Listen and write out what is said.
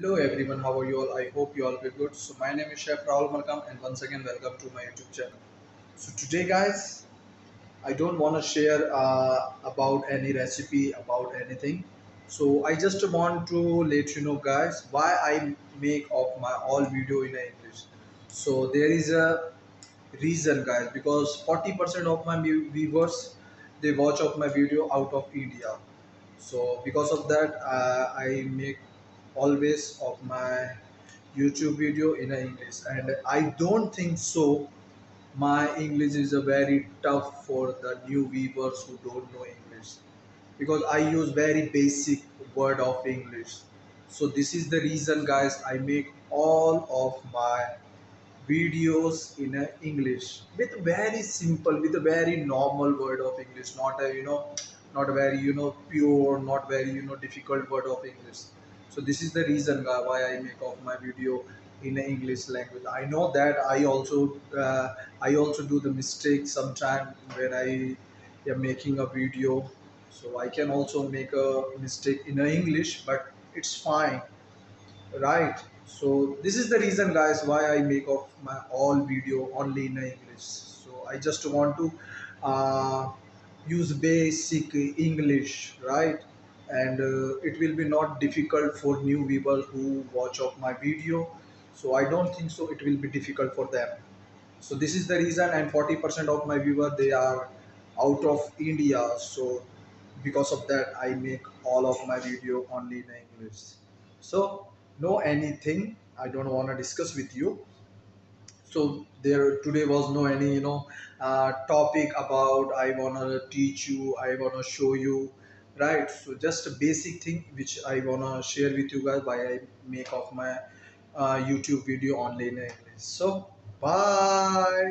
Hello everyone, how are you all? I hope you all be good. So my name is Chef Rahul Malkam and once again welcome to my YouTube channel. So today guys, I don't want to share about any recipe, about anything. So I just want to let you know guys why I make of my all video in English. So there is a reason guys because 40% of my viewers they watch of my video out of India. So because of that I make always of my YouTube video in English, and I don't think so my English is a very tough for the new viewers who don't know English, because I use very basic word of English. So this is the reason guys I make all of my videos in English with very simple, with a very normal word of English, not a not a very pure, not very difficult word of English. So this is the reason why I make of my video in English language. I know that I also do the mistake sometime when I am making a video. So I can also make a mistake in English, but it's fine, right? So this is the reason guys why I make of my all video only in English. So I just want to uh, use basic English, right? And it will be not difficult for new people who watch of my video. So I don't think so it will be difficult for them. So this is the reason, and 40% of my viewer they are out of India. So because of that I make all of my video only in English. So no anything I don't want to discuss with you. So there today was no any topic about I want to teach you, I want to show you, right? So just a basic thing which I want to share with you guys why I make of my YouTube video only in English. So bye.